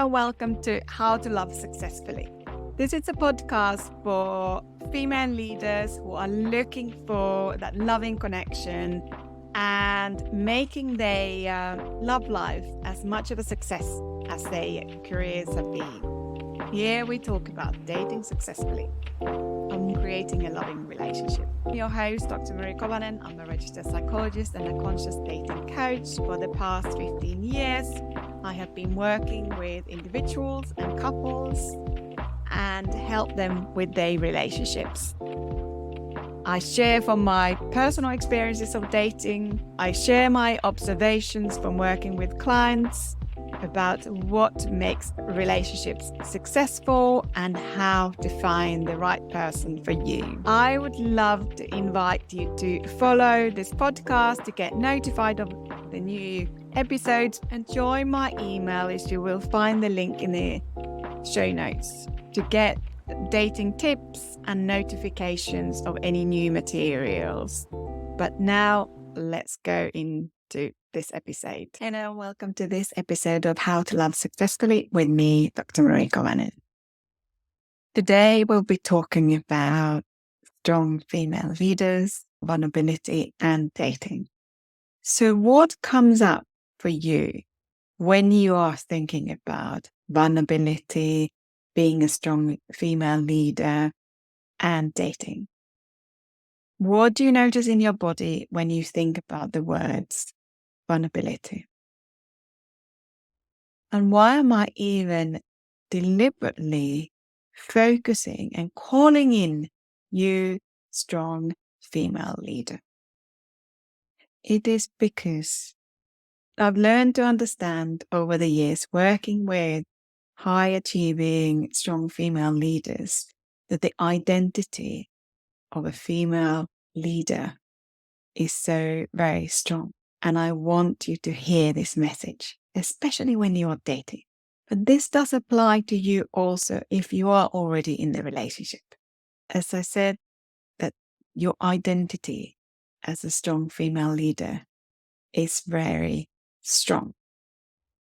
Hello and welcome to How to Love Successfully. This is a podcast for female leaders who are looking for that loving connection and making their love life as much of a success as their careers have been. Here we talk about dating successfully and creating a loving relationship. I'm your host, Dr. Kovanen. I'm a registered psychologist and a conscious dating coach. For the past 15 years, I have been working with individuals and couples and help them with their relationships. I share from my personal experiences of dating. I share my observations from working with clients about what makes relationships successful and how to find the right person for you. I would love to invite you to follow this podcast to get notified of the new episodes and join my email list. You will find the link in the show notes to get dating tips and notifications of any new materials. But now let's go into this episode. Hello, welcome to this episode of How to Love Successfully with me, Dr. Kovanen. Today we'll be talking about strong female leaders, vulnerability, and dating. So what comes up for you when you are thinking about vulnerability, being a strong female leader, and dating? What do you notice in your body when you think about the words vulnerability? And why am I even deliberately focusing and calling in you, strong female leader? It is because I've learned to understand over the years working with high achieving, strong female leaders that the identity of a female leader is so very strong. And I want you to hear this message, especially when you're dating. But this does apply to you also if you are already in the relationship. As I said, that your identity as a strong female leader is very strong.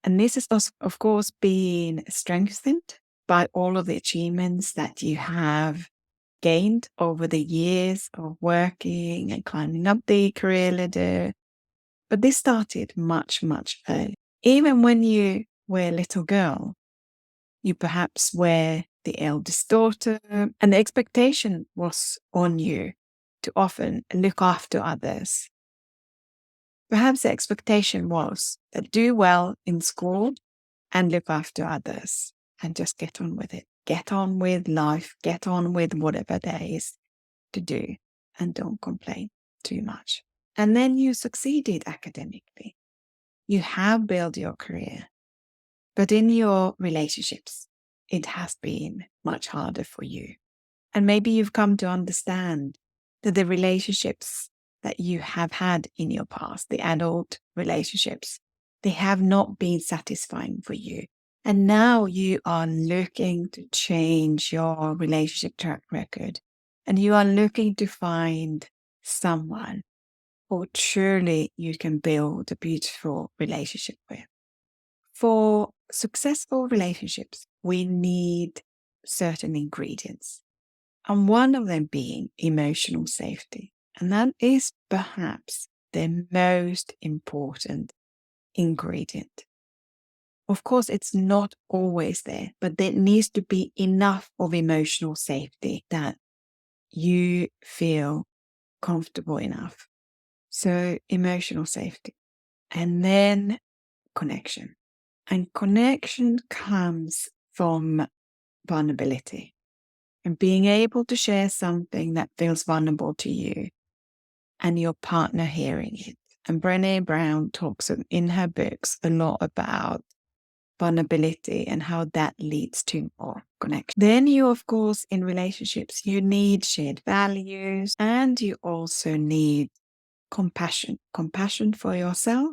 And this is, of course, being strengthened by all of the achievements that you have gained over the years of working and climbing up the career ladder. But this started much, much earlier. Even when you were a little girl, you perhaps were the eldest daughter, and the expectation was on you to often look after others. Perhaps the expectation was that do well in school and look after others and just get on with it. Get on with life, get on with whatever there is to do, and don't complain too much. And then you succeeded academically. You have built your career. But in your relationships, it has been much harder for you. And maybe you've come to understand that the relationships that you have had in your past, the adult relationships, they have not been satisfying for you. And now you are looking to change your relationship track record. And you are looking to find someone who truly you can build a beautiful relationship with. For successful relationships, we need certain ingredients. And one of them being emotional safety. And that is perhaps the most important ingredient. Of course, it's not always there, but there needs to be enough of emotional safety that you feel comfortable enough. So emotional safety. And then connection. And connection comes from vulnerability. And being able to share something that feels vulnerable to you and your partner hearing it. And Brené Brown talks in her books a lot about vulnerability and how that leads to more connection. Then you, of course, in relationships, you need shared values and you also need compassion. Compassion for yourself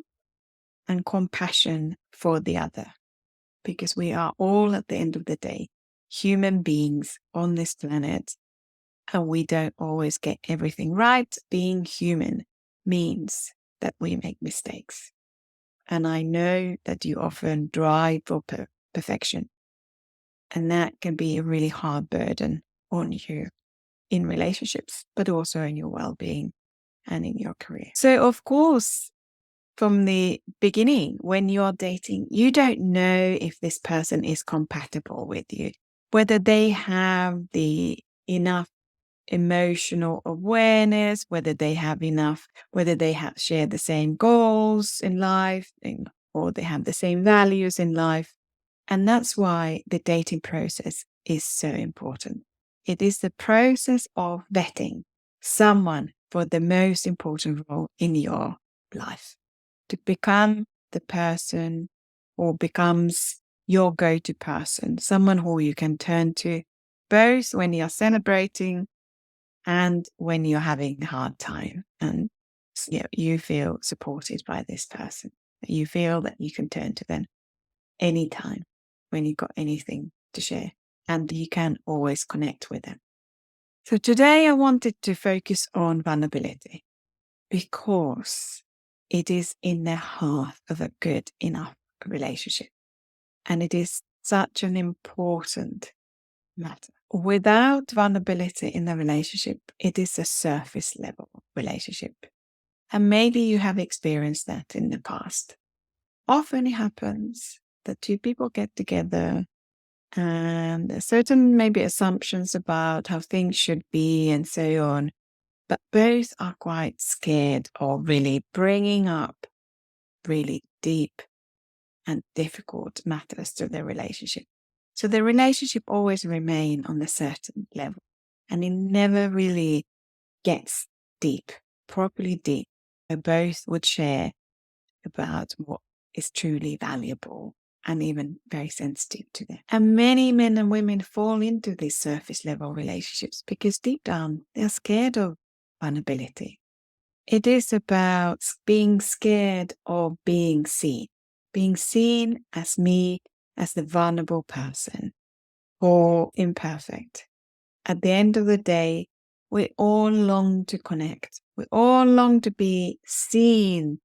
and compassion for the other. Because we are all, at the end of the day, human beings on this planet, and we don't always get everything right. Being human means that we make mistakes. And I know that you often drive for perfection. And that can be a really hard burden on you in relationships, but also in your well-being and in your career. So, of course, from the beginning, when you're dating, you don't know if this person is compatible with you, whether they have the enough emotional awareness, whether they have share the same goals in life, or they have the same values in life. And that's why the dating process is so important. It is the process of vetting someone for the most important role in your life, to become the person or becomes your go-to person, someone who you can turn to both when you're celebrating and when you're having a hard time, and you feel supported by this person. You feel that you can turn to them anytime when you've got anything to share, and you can always connect with them. So today I wanted to focus on vulnerability because it is in the heart of a good enough relationship. And it is such an important matter. Without vulnerability in the relationship, it is a surface level relationship. And maybe you have experienced that in the past. Often it happens that two people get together and there's certain maybe assumptions about how things should be and so on. But both are quite scared of really bringing up really deep and difficult matters to their relationship. So the relationship always remains on a certain level, and it never really gets deep, properly deep. They both would share about what is truly valuable and even very sensitive to them. And many men and women fall into these surface level relationships because deep down they're scared of vulnerability. It is about being scared of being seen as me, as the vulnerable person or imperfect. At the end of the day, we all long to connect. We all long to be seen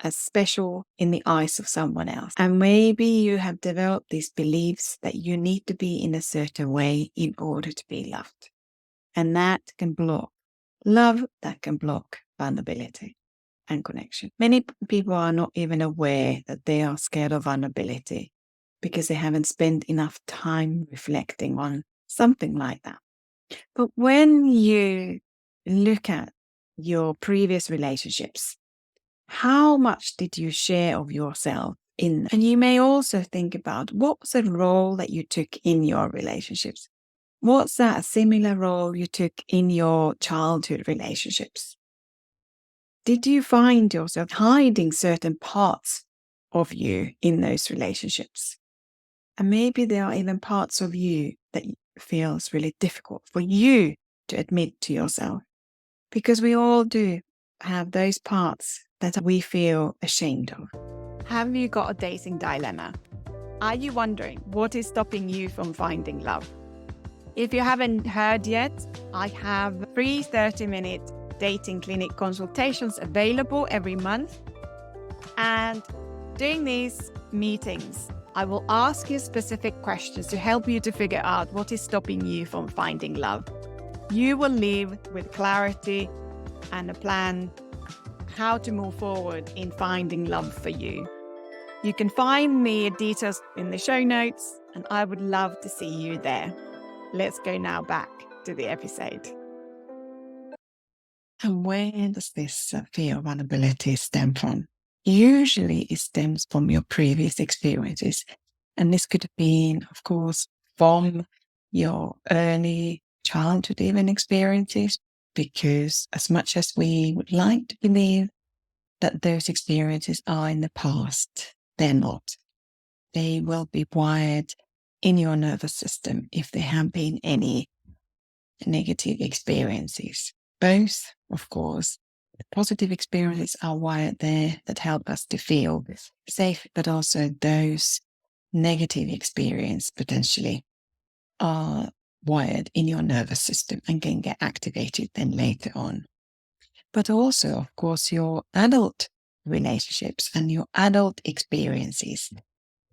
as special in the eyes of someone else. And maybe you have developed these beliefs that you need to be in a certain way in order to be loved. And that can block love, that can block vulnerability and connection. Many people are not even aware that they are scared of vulnerability because they haven't spent enough time reflecting on something like that. But when you look at your previous relationships, how much did you share of yourself in them? And you may also think about what was the role that you took in your relationships? What's that similar role you took in your childhood relationships? Did you find yourself hiding certain parts of you in those relationships? And maybe there are even parts of you that feels really difficult for you to admit to yourself. Because we all do have those parts that we feel ashamed of. Have you got a dating dilemma? Are you wondering what is stopping you from finding love? If you haven't heard yet, I have free 30-minute dating clinic consultations available every month. And during these meetings, I will ask you specific questions to help you to figure out what is stopping you from finding love. You will leave with clarity and a plan how to move forward in finding love for you. You can find the details in the show notes, and I would love to see you there. Let's go now back to the episode. And where does this fear of vulnerability stem from? Usually it stems from your previous experiences. And this could have been, of course, from your early childhood even experiences, because as much as we would like to believe that those experiences are in the past, they're not. They will be wired in your nervous system if there have been any negative experiences. Both, of course, the positive experiences are wired there that help us to feel safe, but also those negative experiences potentially are wired in your nervous system and can get activated then later on. But also, of course, your adult relationships and your adult experiences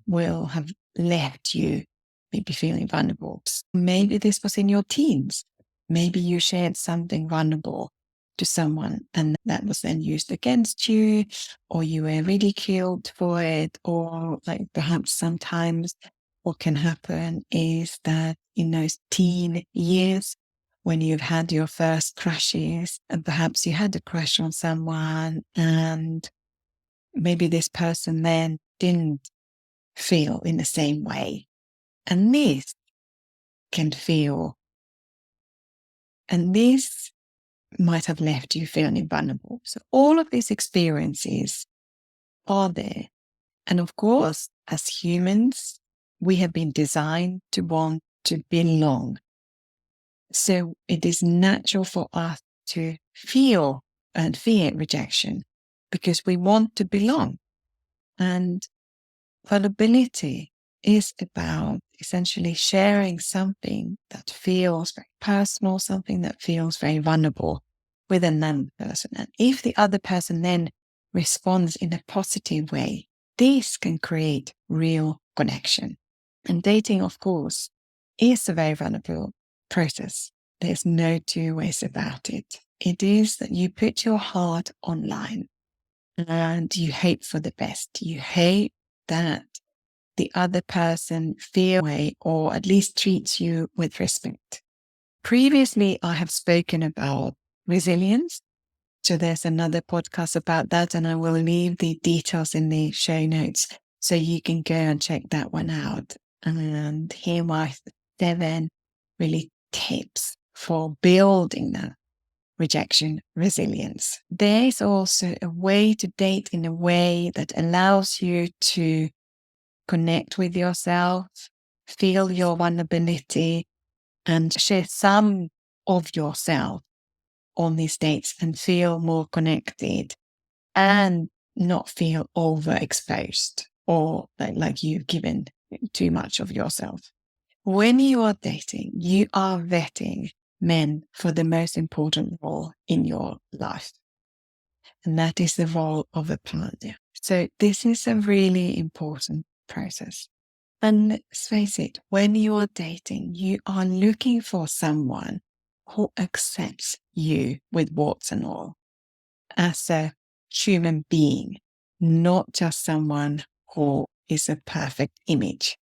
will have left you maybe feeling vulnerable? Maybe this was in your teens. Maybe you shared something vulnerable to someone and that was then used against you, or you were ridiculed for it, or like perhaps sometimes what can happen is that in those teen years when you've had your first crushes and perhaps you had a crush on someone and maybe this person then didn't feel in the same way. And this can feel, and this might have left you feeling vulnerable. So all of these experiences are there. And of course, as humans, we have been designed to want to belong. So it is natural for us to feel and fear rejection because we want to belong. And vulnerability is about essentially sharing something that feels very personal, something that feels very vulnerable with another person. And if the other person then responds in a positive way, this can create real connection. And dating, of course, is a very vulnerable process. There's no two ways about it. It is that you put your heart online and you hope for the best. You hope that the other person feels way or at least treats you with respect. Previously, I have spoken about resilience. So there's another podcast about that, and I will leave the details in the show notes so you can go and check that one out. And here are 7 really tips for building that rejection resilience. There is also a way to date in a way that allows you to connect with yourself, feel your vulnerability, and share some of yourself on these dates and feel more connected and not feel overexposed or like you've given too much of yourself. When you are dating, you are vetting men for the most important role in your life. And that is the role of a partner. So this is a really important process. And let's face it, when you are dating, you are looking for someone who accepts you with warts and all as a human being, not just someone who is a perfect image.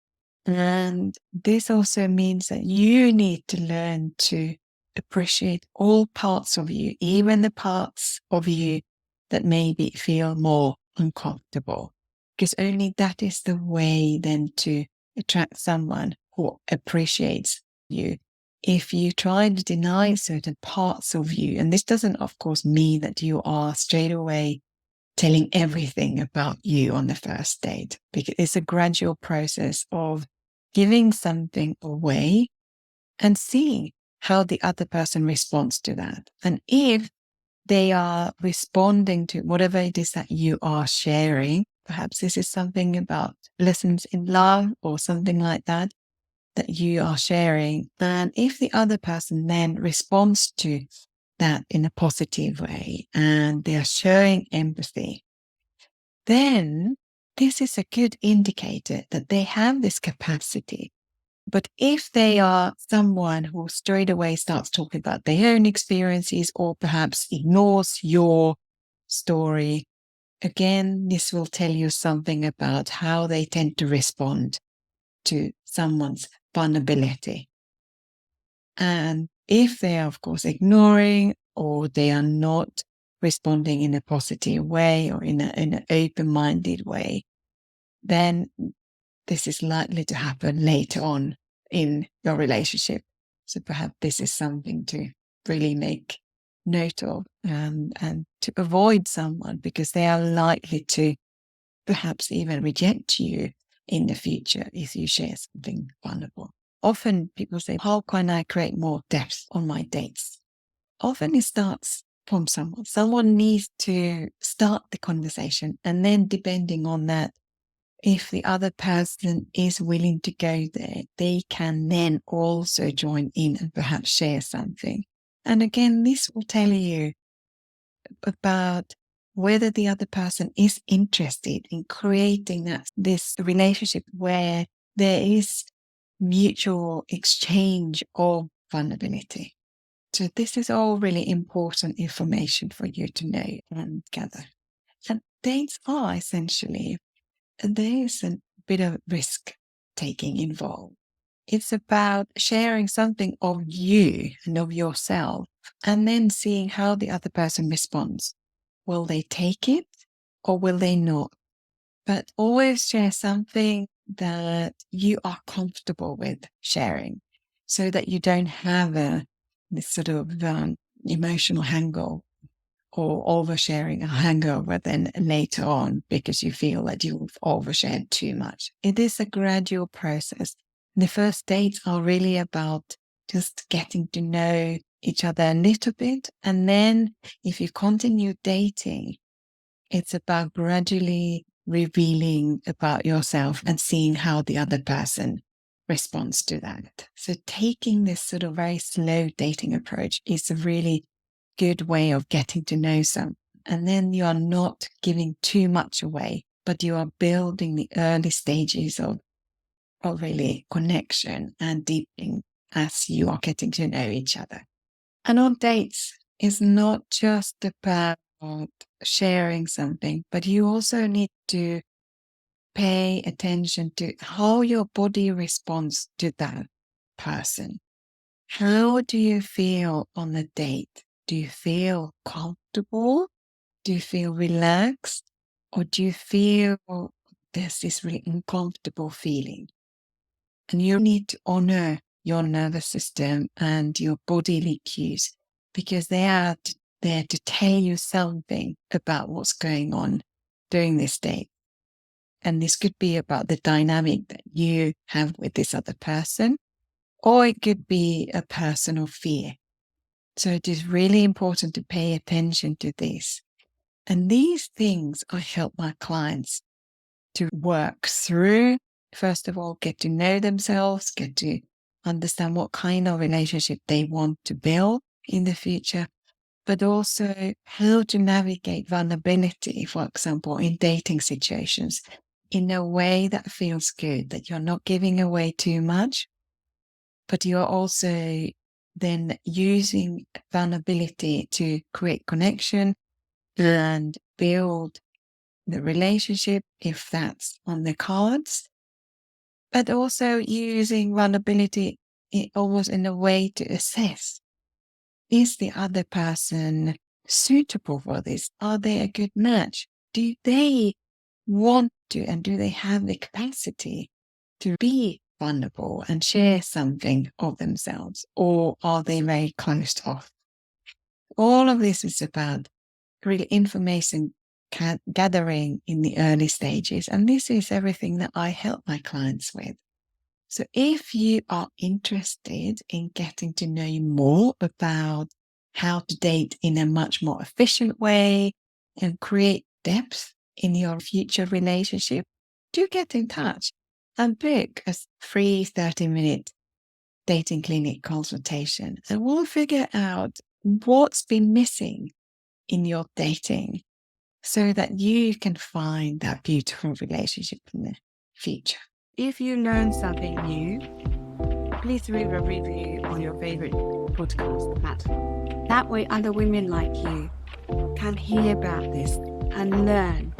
And this also means that you need to learn to appreciate all parts of you, even the parts of you that maybe feel more uncomfortable, because only that is the way then to attract someone who appreciates you. If you try to deny certain parts of you, and this doesn't, of course, mean that you are straight away telling everything about you on the first date, because it's a gradual process of giving something away and seeing how the other person responds to that. And if they are responding to whatever it is that you are sharing, perhaps this is something about lessons in love or something like that you are sharing. And if the other person then responds to that in a positive way and they are showing empathy, then this is a good indicator that they have this capacity. But if they are someone who straight away starts talking about their own experiences or perhaps ignores your story, again, this will tell you something about how they tend to respond to someone's vulnerability. And if they are, of course, ignoring or they are not responding in a positive way or in an open-minded way, then this is likely to happen later on in your relationship. So perhaps this is something to really make note of and to avoid someone, because they are likely to perhaps even reject you in the future if you share something vulnerable. Often people say, how can I create more depth on my dates? Often it starts from someone. Someone needs to start the conversation, and then depending on that, if the other person is willing to go there, they can then also join in and perhaps share something. And again, this will tell you about whether the other person is interested in creating this relationship where there is mutual exchange of vulnerability. So this is all really important information for you to know and gather. And dates are essentially, there is a bit of risk taking involved. It's about sharing something of you and of yourself, and then seeing how the other person responds. Will they take it or will they not? But always share something that you are comfortable with sharing, so that you don't have this sort of emotional hangover or oversharing a hangover then later on because you feel that you've overshared too much. It is a gradual process. The first dates are really about just getting to know each other a little bit. And then if you continue dating, it's about gradually revealing about yourself and seeing how the other person responds to that. So taking this sort of very slow dating approach is a really good way of getting to know someone. And then you are not giving too much away, but you are building the early stages of really connection and deepening as you are getting to know each other. And on dates is not just about sharing something, but you also need to pay attention to how your body responds to that person. How do you feel on the date? Do you feel comfortable? Do you feel relaxed? Or do you feel there's this really uncomfortable feeling? And you need to honor your nervous system and your bodily cues, because they are there to tell you something about what's going on during this date. And this could be about the dynamic that you have with this other person, or it could be a personal fear. So it is really important to pay attention to this. And these things I help my clients to work through. First of all, get to know themselves, get to understand what kind of relationship they want to build in the future, but also how to navigate vulnerability, for example, in dating situations in a way that feels good, that you're not giving away too much, but you're also then using vulnerability to create connection and build the relationship, if that's on the cards, but also using vulnerability almost in a way to assess, is the other person suitable for this? Are they a good match? Do they want to, and do they have the capacity to be vulnerable and share something of themselves, or are they very closed off? All of this is about really information gathering in the early stages. And this is everything that I help my clients with. So if you are interested in getting to know more about how to date in a much more efficient way and create depth in your future relationship, do get in touch and book a free 30-minute dating clinic consultation. And we'll figure out what's been missing in your dating so that you can find that beautiful relationship in the future. If you learn something new, please leave a review on your favorite podcast platform. That way other women like you can hear about this and learn,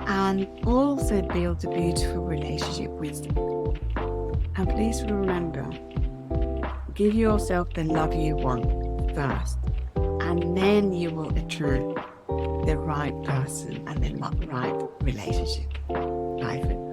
and also build a beautiful relationship with you. And please remember, give yourself the love you want first, and then you will attract the right person and the right relationship. Bye for now.